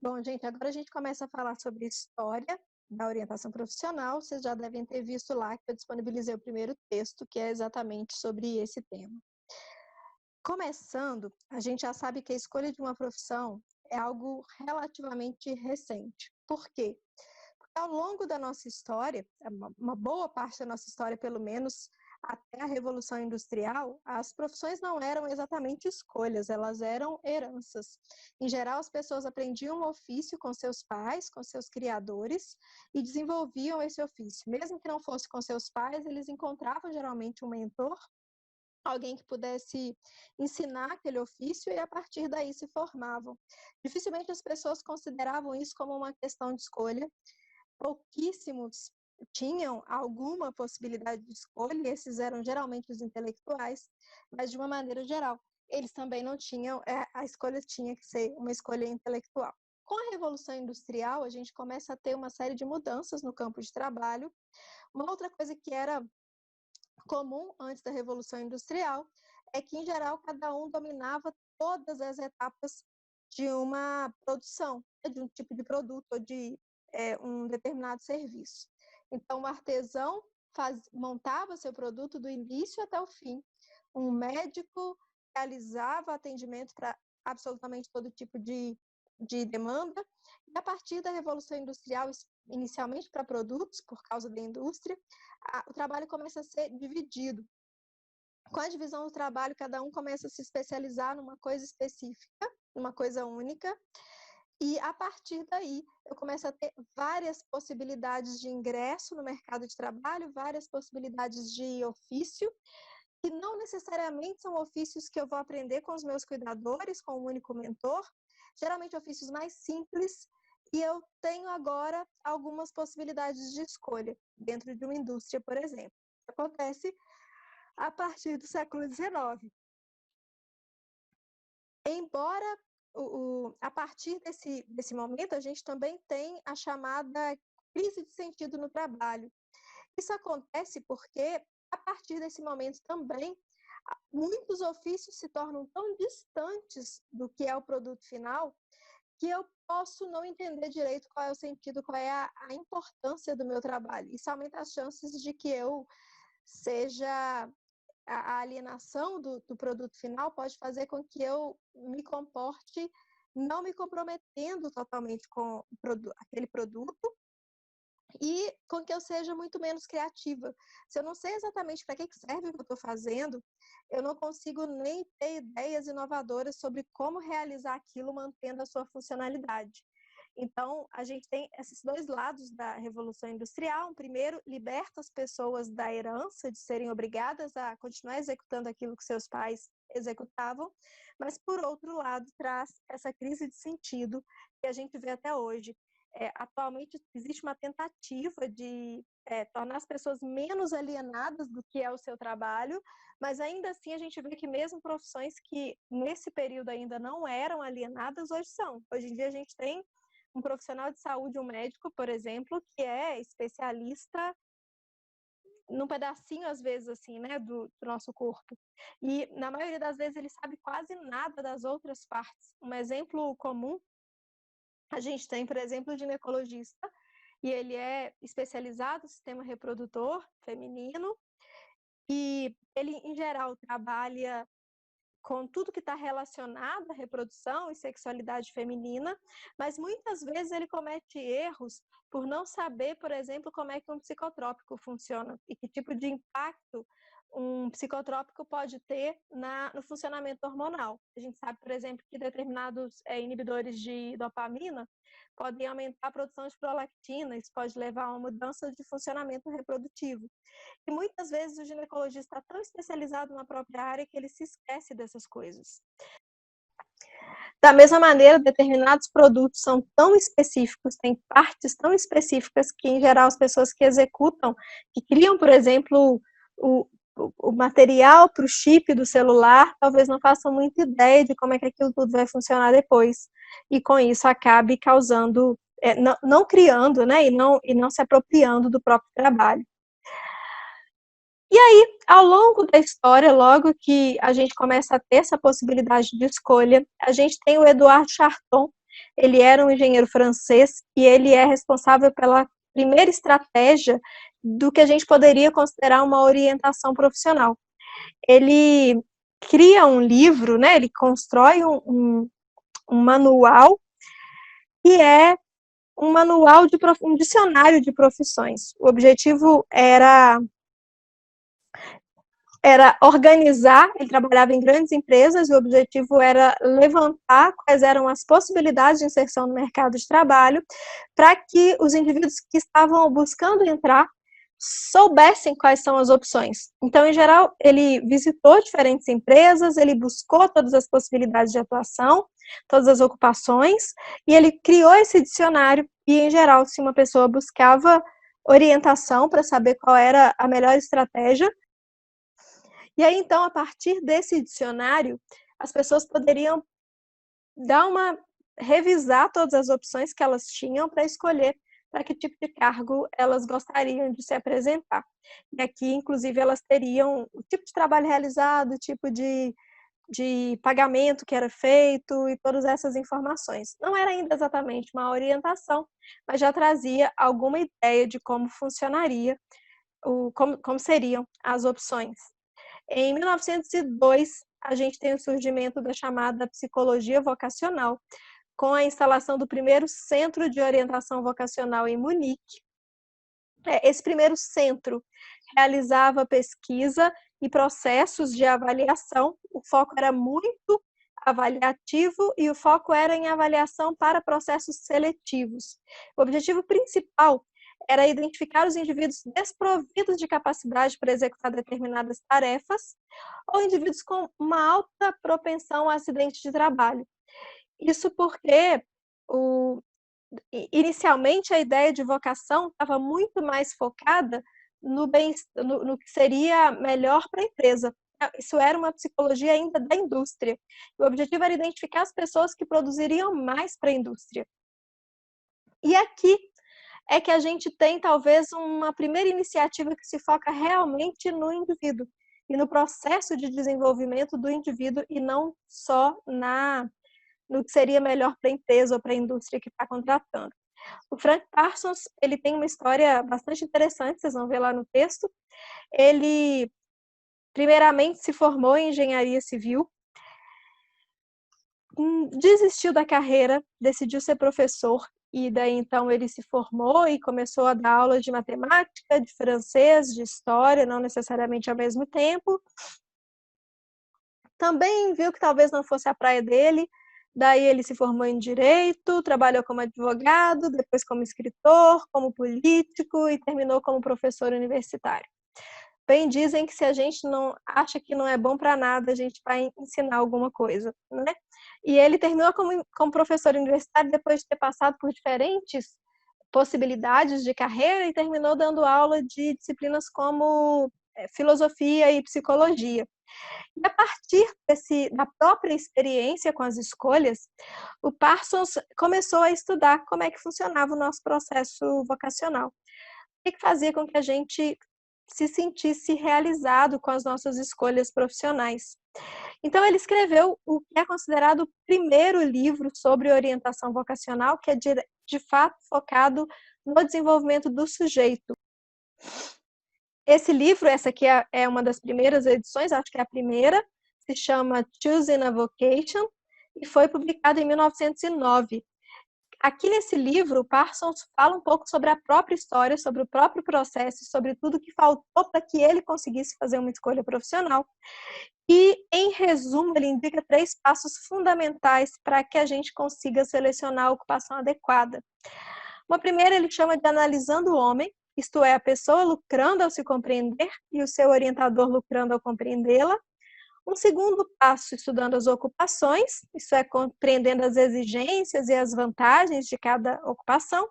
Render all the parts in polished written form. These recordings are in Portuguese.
Bom, gente, agora a gente começa a falar sobre história da orientação profissional. Vocês já devem ter visto lá que eu disponibilizei o primeiro texto, que é exatamente sobre esse tema. Começando, a gente já sabe que a escolha de uma profissão é algo relativamente recente. Por quê? Porque ao longo da nossa história, uma boa parte da nossa história, pelo menos até a Revolução Industrial, as profissões não eram exatamente escolhas, elas eram heranças. Em geral, as pessoas aprendiam um ofício com seus pais, com seus criadores, e desenvolviam esse ofício. Mesmo que não fosse com seus pais, eles encontravam geralmente um mentor, alguém que pudesse ensinar aquele ofício e a partir daí se formavam. Dificilmente as pessoas consideravam isso como uma questão de escolha. Pouquíssimos tinham alguma possibilidade de escolha, e esses eram geralmente os intelectuais, mas de uma maneira geral, eles também não tinham, a escolha tinha que ser uma escolha intelectual. Com a Revolução Industrial, a gente começa a ter uma série de mudanças no campo de trabalho. Uma outra coisa que era comum antes da Revolução Industrial é que, em geral, cada um dominava todas as etapas de uma produção, de um tipo de produto ou de um determinado serviço. Então, o artesão montava seu produto do início até o fim. Um médico realizava atendimento para absolutamente todo tipo de demanda. E a partir da Revolução Industrial, inicialmente para produtos, por causa da indústria, o trabalho começa a ser dividido. Com a divisão do trabalho, cada um começa a se especializar numa coisa específica, numa coisa única, e a partir daí eu começo a ter várias possibilidades de ingresso no mercado de trabalho, várias possibilidades de ofício, que não necessariamente são ofícios que eu vou aprender com os meus cuidadores, com um único mentor, geralmente ofícios mais simples, e eu tenho agora algumas possibilidades de escolha dentro de uma indústria, por exemplo. Acontece a partir do século XIX. Embora a partir desse momento, a gente também tem a chamada crise de sentido no trabalho. Isso acontece porque, a partir desse momento também, muitos ofícios se tornam tão distantes do que é o produto final, que eu posso não entender direito qual é o sentido, qual é a importância do meu trabalho. Isso aumenta as chances de que eu seja... A alienação do produto final pode fazer com que eu me comporte não me comprometendo totalmente com aquele produto e com que eu seja muito menos criativa. Se eu não sei exatamente para que serve o que eu estou fazendo, eu não consigo nem ter ideias inovadoras sobre como realizar aquilo mantendo a sua funcionalidade. Então, a gente tem esses dois lados da Revolução Industrial. Primeiro, liberta as pessoas da herança de serem obrigadas a continuar executando aquilo que seus pais executavam, mas, por outro lado, traz essa crise de sentido que a gente vê até hoje. Atualmente, existe uma tentativa de tornar as pessoas menos alienadas do que é o seu trabalho, mas ainda assim a gente vê que mesmo profissões que nesse período ainda não eram alienadas, hoje são. Hoje em dia a gente tem um profissional de saúde, um médico, por exemplo, que é especialista num pedacinho, às vezes, assim, né, do nosso corpo. E, na maioria das vezes, ele sabe quase nada das outras partes. Um exemplo comum, a gente tem, por exemplo, o ginecologista, e ele é especializado no sistema reprodutor feminino, e ele, em geral, trabalha com tudo que está relacionado à reprodução e sexualidade feminina, mas muitas vezes ele comete erros por não saber, por exemplo, como é que um psicotrópico funciona e que tipo de impacto um psicotrópico pode ter no funcionamento hormonal. A gente sabe, por exemplo, que determinados inibidores de dopamina podem aumentar a produção de prolactina, isso pode levar a uma mudança de funcionamento reprodutivo. E muitas vezes o ginecologista está tão especializado na própria área que ele se esquece dessas coisas. Da mesma maneira, determinados produtos são tão específicos, têm partes tão específicas que, em geral, as pessoas que executam, que criam, por exemplo, o material para o chip do celular, talvez não façam muita ideia de como é que aquilo tudo vai funcionar depois. E com isso acabe causando, não criando, né, e não se apropriando do próprio trabalho. E aí, ao longo da história, logo que a gente começa a ter essa possibilidade de escolha, a gente tem o Eduardo Charton, Ele era um engenheiro francês e ele é responsável pela primeira estratégia do que a gente poderia considerar uma orientação profissional. Ele cria um livro, né? Ele constrói um manual que é um manual de um dicionário de profissões. O objetivo era organizar, ele trabalhava em grandes empresas, e o objetivo era levantar quais eram as possibilidades de inserção no mercado de trabalho, para que os indivíduos que estavam buscando entrar soubessem quais são as opções. Então, em geral, ele visitou diferentes empresas, ele buscou todas as possibilidades de atuação, todas as ocupações, e ele criou esse dicionário, e, em geral, se uma pessoa buscava orientação para saber qual era a melhor estratégia, e aí, então, a partir desse dicionário, as pessoas poderiam revisar todas as opções que elas tinham para escolher para que tipo de cargo elas gostariam de se apresentar. E aqui, inclusive, elas teriam o tipo de trabalho realizado, o tipo de pagamento que era feito e todas essas informações. Não era ainda exatamente uma orientação, mas já trazia alguma ideia de como funcionaria, como seriam as opções. Em 1902, a gente tem o surgimento da chamada psicologia vocacional, com a instalação do primeiro centro de orientação vocacional em Munique. Esse primeiro centro realizava pesquisa e processos de avaliação. O foco era muito avaliativo e o foco era em avaliação para processos seletivos. O objetivo principal era identificar os indivíduos desprovidos de capacidade para executar determinadas tarefas ou indivíduos com uma alta propensão a acidentes de trabalho. Isso porque inicialmente a ideia de vocação estava muito mais focada no que seria melhor para a empresa. Isso era uma psicologia ainda da indústria. O objetivo era identificar as pessoas que produziriam mais para a indústria. E aqui é que a gente tem talvez uma primeira iniciativa que se foca realmente no indivíduo e no processo de desenvolvimento do indivíduo e não só no que seria melhor para a empresa ou para a indústria que está contratando. O Frank Parsons, ele tem uma história bastante interessante, vocês vão ver lá no texto. Ele, primeiramente, se formou em engenharia civil, desistiu da carreira, decidiu ser professor, e daí então ele se formou e começou a dar aulas de matemática, de francês, de história, não necessariamente ao mesmo tempo. Também viu que talvez não fosse a praia dele, daí ele se formou em direito, trabalhou como advogado, depois como escritor, como político e terminou como professor universitário. Bem, dizem que se a gente não acha que não é bom para nada, a gente vai ensinar alguma coisa, né? E ele terminou como professor universitário depois de ter passado por diferentes possibilidades de carreira e terminou dando aula de disciplinas como filosofia e psicologia. E a partir da própria experiência com as escolhas, o Parsons começou a estudar como é que funcionava o nosso processo vocacional. O que fazia com que a gente se sentisse realizado com as nossas escolhas profissionais. Então, ele escreveu o que é considerado o primeiro livro sobre orientação vocacional, que é de fato focado no desenvolvimento do sujeito. Esse livro, essa aqui é uma das primeiras edições, acho que é a primeira, se chama Choosing a Vocation, e foi publicado em 1909. Aqui nesse livro, o Parsons fala um pouco sobre a própria história, sobre o próprio processo, sobre tudo que faltou para que ele conseguisse fazer uma escolha profissional. E, em resumo, ele indica 3 passos fundamentais para que a gente consiga selecionar a ocupação adequada. Uma primeira ele chama de analisando o homem, isto é, a pessoa lucrando ao se compreender e o seu orientador lucrando ao compreendê-la. Um segundo passo, estudando as ocupações, isso é, compreendendo as exigências e as vantagens de cada ocupação.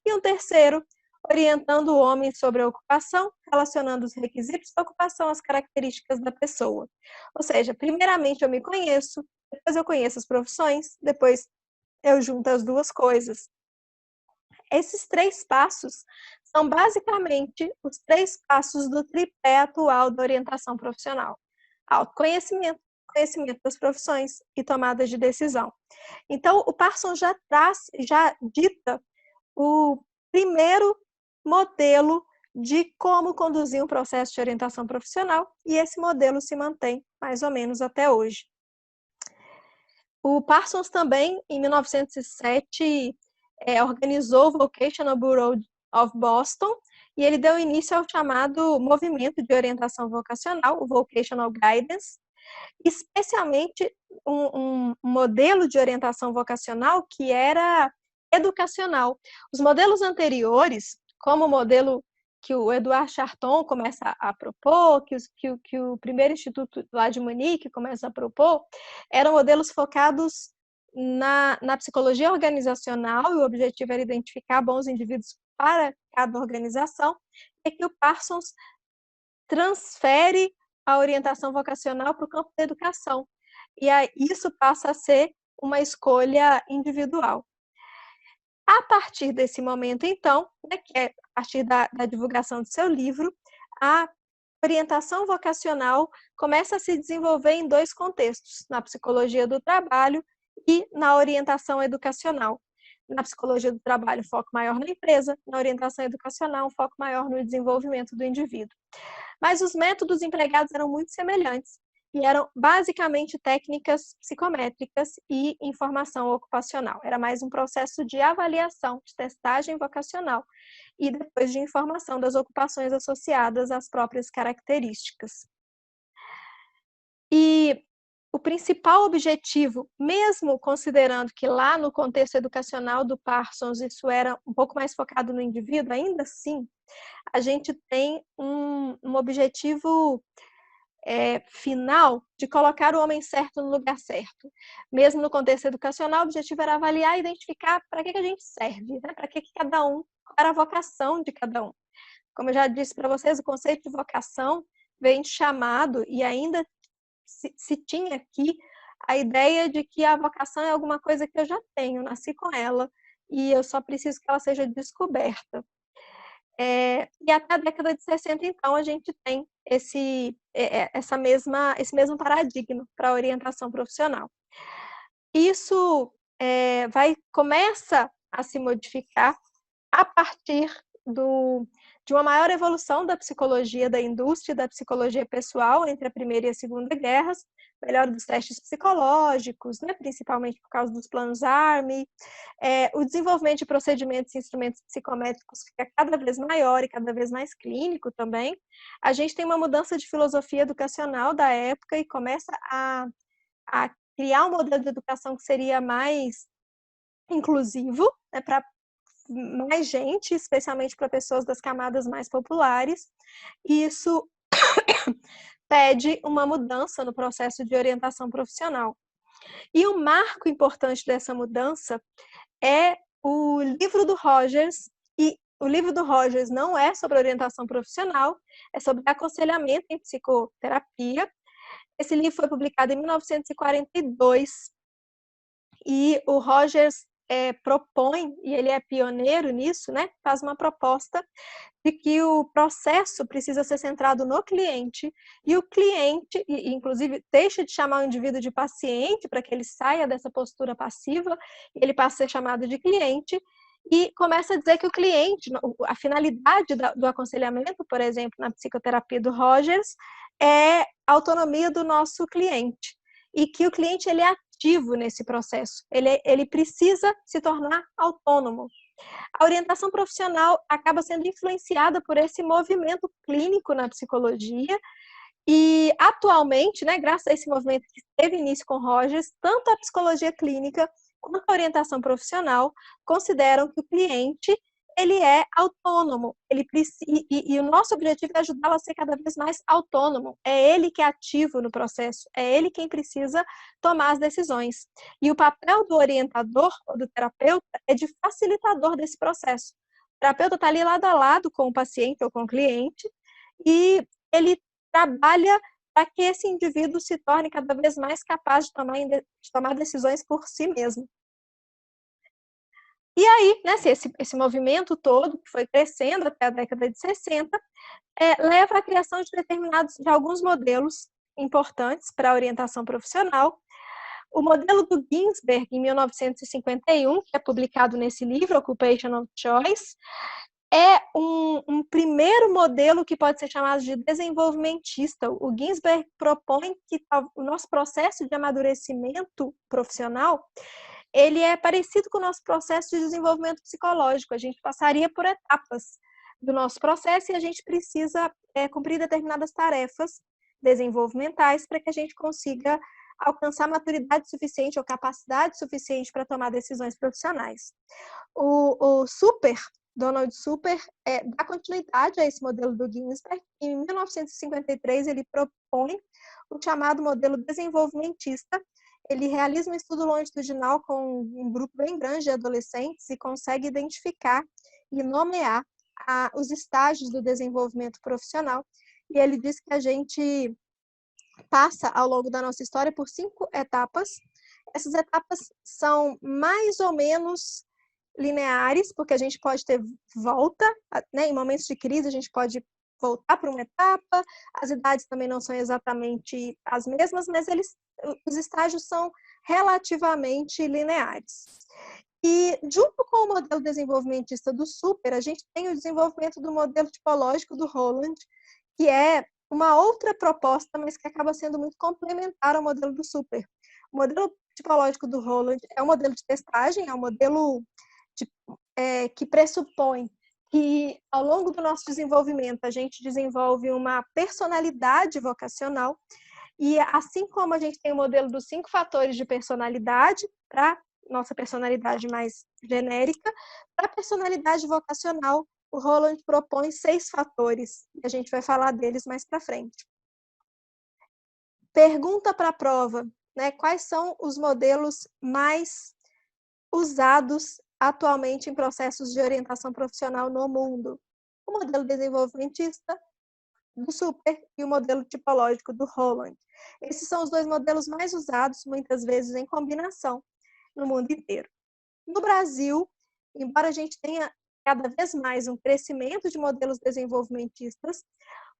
E um terceiro, orientando o homem sobre a ocupação, relacionando os requisitos da ocupação às características da pessoa. Ou seja, primeiramente eu me conheço, depois eu conheço as profissões, depois eu junto as duas coisas. Esses 3 passos são basicamente os 3 passos do tripé atual da orientação profissional. Autoconhecimento, conhecimento das profissões e tomadas de decisão. Então, o Parsons já dita o primeiro modelo de como conduzir um processo de orientação profissional, e esse modelo se mantém mais ou menos até hoje. O Parsons também, em 1907, organizou o Vocational Bureau of Boston, e ele deu início ao chamado movimento de orientação vocacional, o Vocational Guidance, especialmente um modelo de orientação vocacional que era educacional. Os modelos anteriores, como o modelo que o Eduard Charton começa a propor, que o primeiro instituto lá de Munique começa a propor, eram modelos focados na psicologia organizacional, e o objetivo era identificar bons indivíduos para cada organização, e que o Parsons transfere a orientação vocacional para o campo da educação. E aí, isso passa a ser uma escolha individual. A partir desse momento, então, né, que é a partir da divulgação do seu livro, a orientação vocacional começa a se desenvolver em dois contextos, na psicologia do trabalho e na orientação educacional. Na psicologia do trabalho, foco maior na empresa; na orientação educacional, um foco maior no desenvolvimento do indivíduo. Mas os métodos empregados eram muito semelhantes, e eram basicamente técnicas psicométricas e informação ocupacional. Era mais um processo de avaliação, de testagem vocacional, e depois de informação das ocupações associadas às próprias características. E o principal objetivo, mesmo considerando que lá no contexto educacional do Parsons isso era um pouco mais focado no indivíduo, ainda assim, a gente tem um objetivo final de colocar o homem certo no lugar certo. Mesmo no contexto educacional, o objetivo era avaliar e identificar para que a gente serve, né? Para que cada um, qual era a vocação de cada um. Como eu já disse para vocês, o conceito de vocação vem de chamado, e ainda se tinha aqui a ideia de que a vocação é alguma coisa que eu já tenho, nasci com ela, e eu só preciso que ela seja descoberta. E até a década de 60, então, a gente tem esse mesmo paradigma para a orientação profissional. Isso começa a se modificar a partir de uma maior evolução da psicologia da indústria e da psicologia pessoal entre a Primeira e a Segunda Guerras, melhora dos testes psicológicos, né, principalmente por causa dos planos Army, o desenvolvimento de procedimentos e instrumentos psicométricos fica cada vez maior e cada vez mais clínico também. A gente tem uma mudança de filosofia educacional da época e começa a criar um modelo de educação que seria mais inclusivo, né, para mais gente, especialmente para pessoas das camadas mais populares, e isso pede uma mudança no processo de orientação profissional. E um marco importante dessa mudança é o livro do Rogers, e o livro do Rogers não é sobre orientação profissional, é sobre aconselhamento em psicoterapia. Esse livro foi publicado em 1942, e o Rogers propõe, e ele é pioneiro nisso, né? Faz uma proposta de que o processo precisa ser centrado no cliente, e o cliente, inclusive, deixa de chamar o indivíduo de paciente para que ele saia dessa postura passiva, e ele passa a ser chamado de cliente, e começa a dizer que o cliente, a finalidade do aconselhamento, por exemplo, na psicoterapia do Rogers, é a autonomia do nosso cliente, e que o cliente ele é ativo nesse processo, ele precisa se tornar autônomo. A orientação profissional acaba sendo influenciada por esse movimento clínico na psicologia, e atualmente, né, graças a esse movimento que teve início com Rogers, tanto a psicologia clínica quanto a orientação profissional consideram que o cliente ele é autônomo, e o nosso objetivo é ajudá-lo a ser cada vez mais autônomo. É ele que é ativo no processo, é ele quem precisa tomar as decisões. E o papel do orientador ou do terapeuta é de facilitador desse processo. O terapeuta está ali lado a lado com o paciente ou com o cliente, e ele trabalha para que esse indivíduo se torne cada vez mais capaz de tomar decisões por si mesmo. E aí, né, esse movimento todo, que foi crescendo até a década de 60, leva à criação de alguns modelos importantes para a orientação profissional. O modelo do Ginsberg, em 1951, que é publicado nesse livro, Occupational Choice, é um primeiro modelo que pode ser chamado de desenvolvimentista. O Ginsberg propõe que o nosso processo de amadurecimento profissional ele é parecido com o nosso processo de desenvolvimento psicológico. A gente passaria por etapas do nosso processo e a gente precisa cumprir determinadas tarefas desenvolvimentais para que a gente consiga alcançar maturidade suficiente ou capacidade suficiente para tomar decisões profissionais. O Donald Super dá continuidade a esse modelo do Ginsberg. Em 1953, ele propõe o chamado modelo desenvolvimentista. Ele realiza um estudo longitudinal com um grupo bem grande de adolescentes e consegue identificar e nomear os estágios do desenvolvimento profissional. E ele diz que a gente passa ao longo da nossa história por 5 etapas. Essas etapas são mais ou menos lineares, porque a gente pode ter volta, né? Em momentos de crise a gente pode voltar para uma etapa, as idades também não são exatamente as mesmas, mas os estágios são relativamente lineares. E junto com o modelo desenvolvimentista do Super, a gente tem o desenvolvimento do modelo tipológico do Holland, que é uma outra proposta, mas que acaba sendo muito complementar ao modelo do Super. O modelo tipológico do Holland é um modelo de testagem, é um modelo que pressupõe que, ao longo do nosso desenvolvimento, a gente desenvolve uma personalidade vocacional, e assim como a gente tem o modelo dos 5 fatores de personalidade, para nossa personalidade mais genérica, para a personalidade vocacional, o Holland propõe 6 fatores, e a gente vai falar deles mais para frente. Pergunta para a prova, né? Quais são os modelos mais usados atualmente em processos de orientação profissional no mundo? O modelo desenvolvimentista do Super e o modelo tipológico do Holland. Esses são os 2 modelos mais usados, muitas vezes em combinação, no mundo inteiro. No Brasil, embora a gente tenha cada vez mais um crescimento de modelos desenvolvimentistas,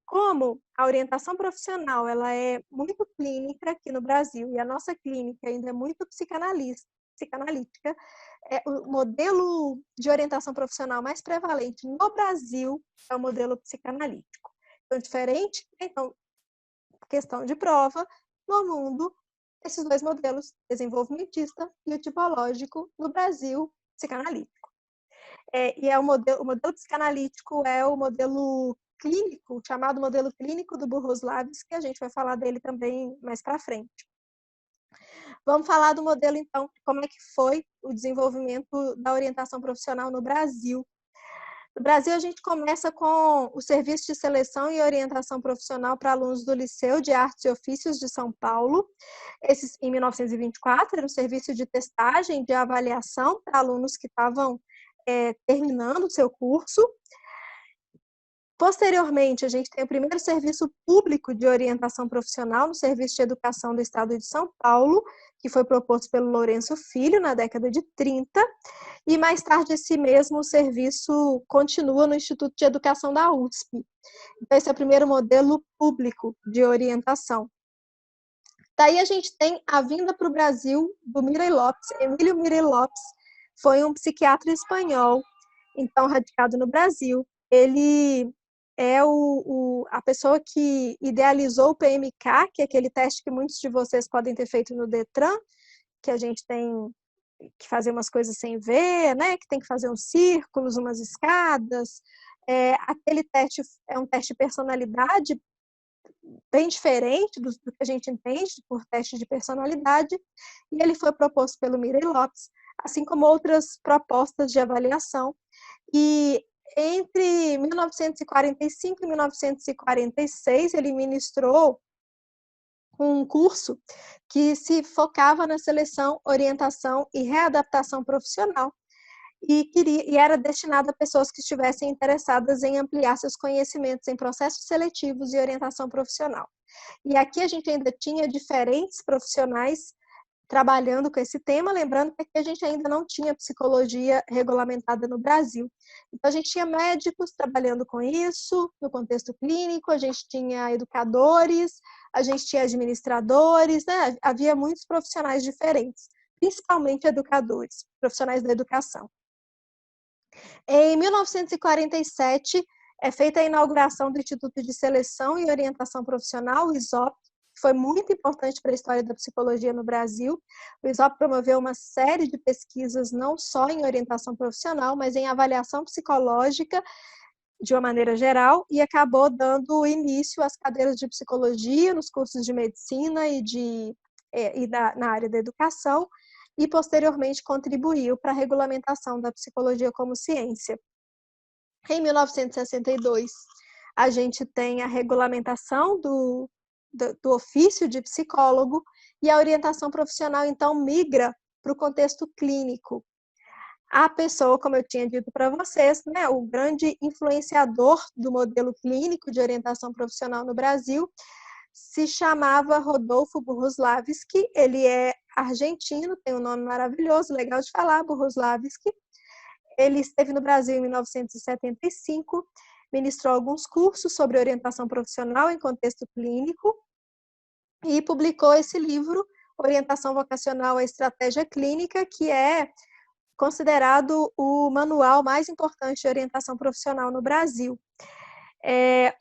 como a orientação profissional ela é muito clínica aqui no Brasil e a nossa clínica ainda é muito psicanalítica, o modelo de orientação profissional mais prevalente no Brasil é o modelo psicanalítico. Então, diferente, então, questão de prova, no mundo, esses 2 modelos, desenvolvimentista e o tipológico, no Brasil, psicanalítico. E o modelo psicanalítico é o modelo clínico, chamado modelo clínico do Burroughs-Lavis, que a gente vai falar dele também mais para frente. Vamos falar do modelo, então, como é que foi o desenvolvimento da orientação profissional no Brasil. No Brasil, a gente começa com o Serviço de Seleção e Orientação Profissional para alunos do Liceu de Artes e Ofícios de São Paulo. Esse, em 1924, era um serviço de testagem, de avaliação para alunos que estavam terminando o seu curso. Posteriormente, a gente tem o primeiro serviço público de orientação profissional no Serviço de Educação do Estado de São Paulo, que foi proposto pelo Lourenço Filho na década de 30, e mais tarde esse mesmo serviço continua no Instituto de Educação da USP. Então, esse é o primeiro modelo público de orientação. Daí a gente tem a vinda para o Brasil do Mirey Lopes. Emílio Mirey Lopes foi um psiquiatra espanhol, então radicado no Brasil. Ele é a pessoa que idealizou o PMK, que é aquele teste que muitos de vocês podem ter feito no Detran, que a gente tem que fazer umas coisas sem ver, né? Que tem que fazer uns círculos, umas escadas. Aquele teste é um teste de personalidade bem diferente do que a gente entende por teste de personalidade, e ele foi proposto pelo Mirey Lopes, assim como outras propostas de avaliação. E entre 1945 e 1946, ele ministrou um curso que se focava na seleção, orientação e readaptação profissional e era destinado a pessoas que estivessem interessadas em ampliar seus conhecimentos em processos seletivos e orientação profissional. E aqui a gente ainda tinha diferentes profissionais trabalhando com esse tema, lembrando que aqui a gente ainda não tinha psicologia regulamentada no Brasil. Então, a gente tinha médicos trabalhando com isso, no contexto clínico, a gente tinha educadores, a gente tinha administradores, né? Havia muitos profissionais diferentes, principalmente educadores, profissionais da educação. Em 1947, é feita a inauguração do Instituto de Seleção e Orientação Profissional, o ISOP, que foi muito importante para a história da psicologia no Brasil. O ISOP promoveu uma série de pesquisas, não só em orientação profissional, mas em avaliação psicológica, de uma maneira geral, e acabou dando início às cadeiras de psicologia nos cursos de medicina na área da educação, e posteriormente contribuiu para a regulamentação da psicologia como ciência. Em 1962, a gente tem a regulamentação do ofício de psicólogo, e a orientação profissional, então, migra para o contexto clínico. A pessoa, como eu tinha dito para vocês, né, o grande influenciador do modelo clínico de orientação profissional no Brasil, se chamava Rodolfo Burruslavski. Ele é argentino, tem um nome maravilhoso, legal de falar, Burruslavski. Ele esteve no Brasil em 1975, ministrou alguns cursos sobre orientação profissional em contexto clínico e publicou esse livro, Orientação Vocacional à Estratégia Clínica, que é considerado o manual mais importante de orientação profissional no Brasil.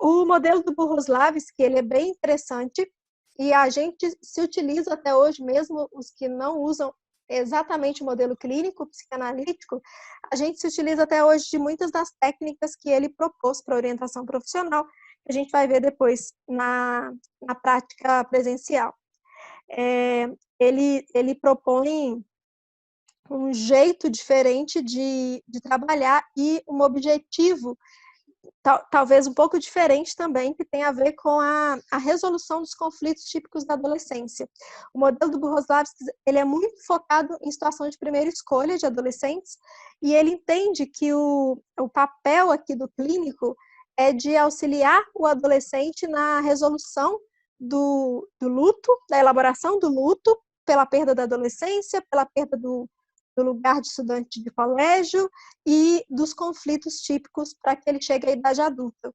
O modelo do Burruslavski, ele é bem interessante, e a gente se utiliza até hoje, mesmo os que não usam exatamente o modelo clínico, psicanalítico, a gente se utiliza até hoje de muitas das técnicas que ele propôs para orientação profissional, que a gente vai ver depois na prática presencial. Ele propõe um jeito diferente de trabalhar e um objetivo talvez um pouco diferente também, que tem a ver com a resolução dos conflitos típicos da adolescência. O modelo do Burruslavski, ele é muito focado em situação de primeira escolha de adolescentes, e ele entende que o papel aqui do clínico é de auxiliar o adolescente na resolução do luto, da elaboração do luto pela perda da adolescência, pela perda do lugar de estudante de colégio e dos conflitos típicos para que ele chegue à idade adulta.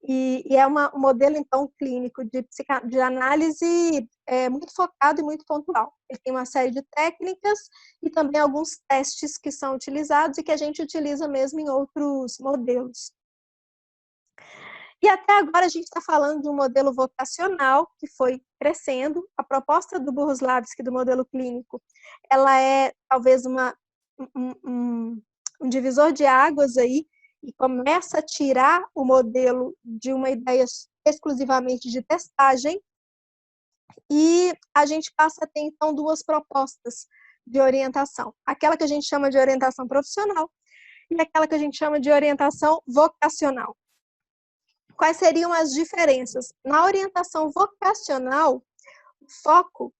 E é um modelo, então, clínico de análise muito focado e muito pontual. Ele tem uma série de técnicas e também alguns testes que são utilizados e que a gente utiliza mesmo em outros modelos. E até agora a gente está falando de um modelo vocacional que foi crescendo. A proposta do Burruslavski, do modelo clínico, ela é talvez um divisor de águas aí, e começa a tirar o modelo de uma ideia exclusivamente de testagem, e a gente passa a ter, então, duas propostas de orientação. Aquela que a gente chama de orientação profissional e aquela que a gente chama de orientação vocacional. Quais seriam as diferenças? Na orientação vocacional, o foco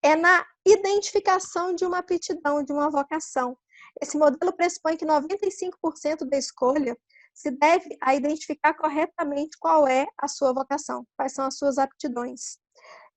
é na identificação de uma aptidão, de uma vocação. Esse modelo pressupõe que 95% da escolha se deve a identificar corretamente qual é a sua vocação, quais são as suas aptidões.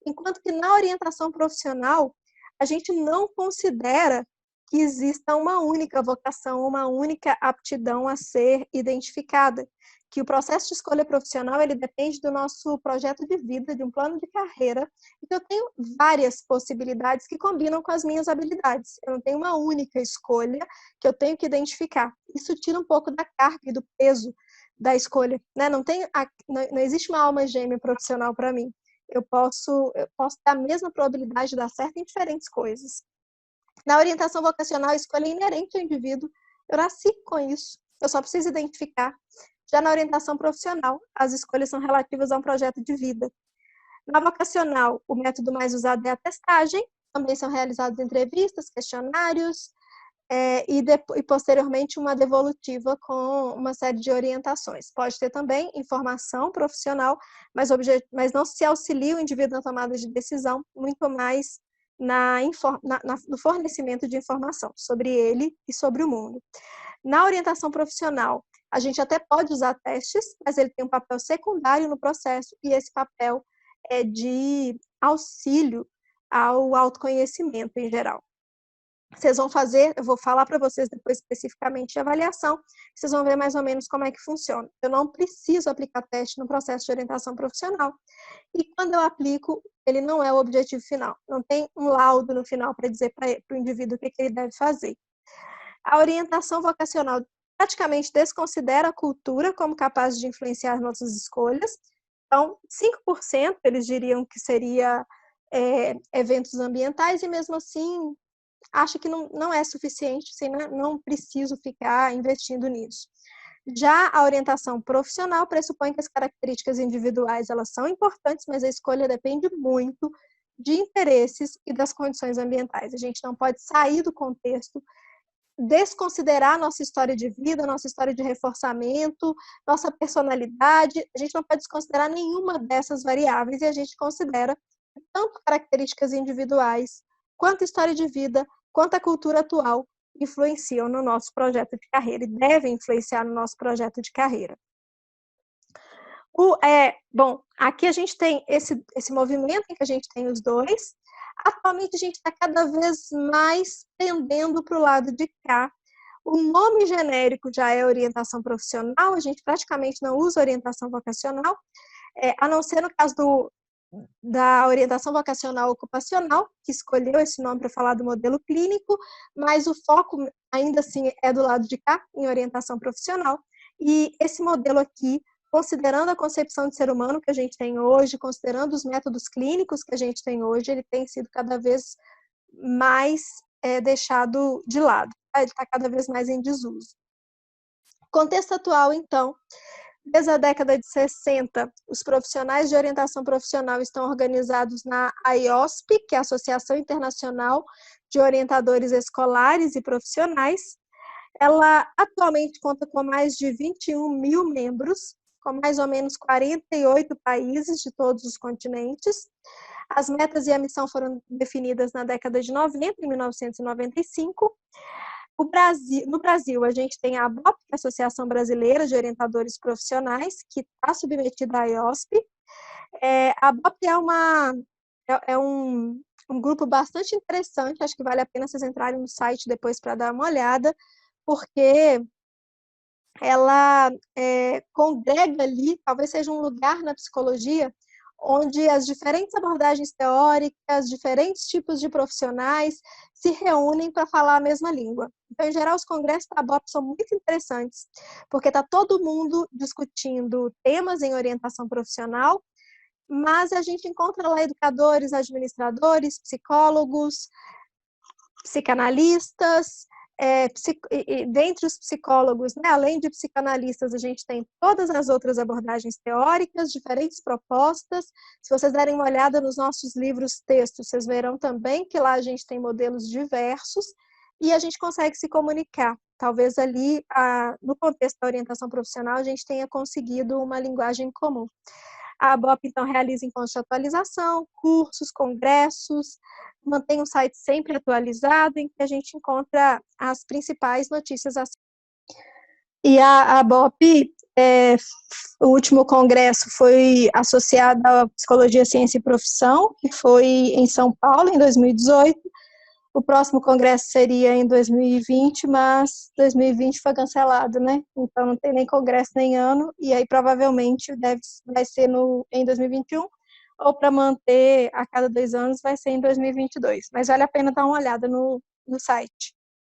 Enquanto que na orientação profissional, a gente não considera que exista uma única vocação, uma única aptidão a ser identificada, que o processo de escolha profissional, ele depende do nosso projeto de vida, de um plano de carreira, e eu tenho várias possibilidades que combinam com as minhas habilidades. Eu não tenho uma única escolha que eu tenho que identificar. Isso tira um pouco da carga e do peso da escolha, né? Não existe uma alma gêmea profissional para mim. Eu posso ter a mesma probabilidade de dar certo em diferentes coisas. Na orientação vocacional, a escolha é inerente ao indivíduo. Eu nasci com isso. Eu só preciso identificar. Já na orientação profissional, as escolhas são relativas a um projeto de vida. Na vocacional, o método mais usado é a testagem. Também são realizadas entrevistas, questionários e posteriormente uma devolutiva com uma série de orientações. Pode ter também informação profissional, mas não se auxilia o indivíduo na tomada de decisão, muito mais no fornecimento de informação sobre ele e sobre o mundo. Na orientação profissional, a gente até pode usar testes, mas ele tem um papel secundário no processo, e esse papel é de auxílio ao autoconhecimento em geral. Vocês vão fazer, eu vou falar para vocês depois especificamente de avaliação, vocês vão ver mais ou menos como é que funciona. Eu não preciso aplicar teste no processo de orientação profissional, e quando eu aplico, ele não é o objetivo final. Não tem um laudo no final para dizer para o indivíduo o que ele deve fazer. A orientação vocacional praticamente desconsidera a cultura como capaz de influenciar nossas escolhas. Então, 5% eles diriam que seria eventos ambientais, e mesmo assim acha que não é suficiente, assim, não preciso ficar investindo nisso. Já a orientação profissional pressupõe que as características individuais elas são importantes, mas a escolha depende muito de interesses e das condições ambientais. A gente não pode sair do contexto, desconsiderar nossa história de vida, nossa história de reforçamento, nossa personalidade. A gente não pode desconsiderar nenhuma dessas variáveis, e a gente considera tanto características individuais, quanto história de vida, quanto a cultura atual influenciam no nosso projeto de carreira e devem influenciar no nosso projeto de carreira. Bom, aqui a gente tem esse movimento em que a gente tem os dois. Atualmente a gente está cada vez mais pendendo para o lado de cá. O nome genérico já é orientação profissional, a gente praticamente não usa orientação vocacional, a não ser no caso da orientação vocacional ocupacional, que escolheu esse nome para falar do modelo clínico, mas o foco ainda assim é do lado de cá, em orientação profissional. E esse modelo aqui, considerando a concepção de ser humano que a gente tem hoje, considerando os métodos clínicos que a gente tem hoje, ele tem sido cada vez mais deixado de lado, tá? Ele está cada vez mais em desuso. Contexto atual, então, desde a década de 60, os profissionais de orientação profissional estão organizados na AIOSP, que é a Associação Internacional de Orientadores Escolares e Profissionais. Ela atualmente conta com mais de 21 mil membros, com mais ou menos 48 países de todos os continentes. As metas e a missão foram definidas na década de 90, em 1995. No Brasil, a gente tem a ABOP, que é a Associação Brasileira de Orientadores Profissionais, que está submetida à IOSP. A ABOP é um grupo bastante interessante, acho que vale a pena vocês entrarem no site depois para dar uma olhada, porque ela congrega ali, talvez seja um lugar na psicologia, onde as diferentes abordagens teóricas, diferentes tipos de profissionais se reúnem para falar a mesma língua. Então, em geral, os congressos da ABOP são muito interessantes, porque está todo mundo discutindo temas em orientação profissional, mas a gente encontra lá educadores, administradores, psicólogos, psicanalistas, dentre os psicólogos, né, além de psicanalistas, a gente tem todas as outras abordagens teóricas, diferentes propostas. Se vocês derem uma olhada nos nossos livros textos, vocês verão também que lá a gente tem modelos diversos e a gente consegue se comunicar. Talvez ali, no contexto da orientação profissional, a gente tenha conseguido uma linguagem comum. A ABOP, então, realiza encontros de atualização, cursos, congressos, mantém um site sempre atualizado, em que a gente encontra as principais notícias. E a ABOP, o último congresso foi associado à Psicologia, Ciência e Profissão, que foi em São Paulo, em 2018. O próximo congresso seria em 2020, mas 2020 foi cancelado, né? Então não tem nem congresso nem ano, e aí provavelmente vai ser em 2021, ou para manter a cada 2 anos vai ser em 2022. Mas vale a pena dar uma olhada no site.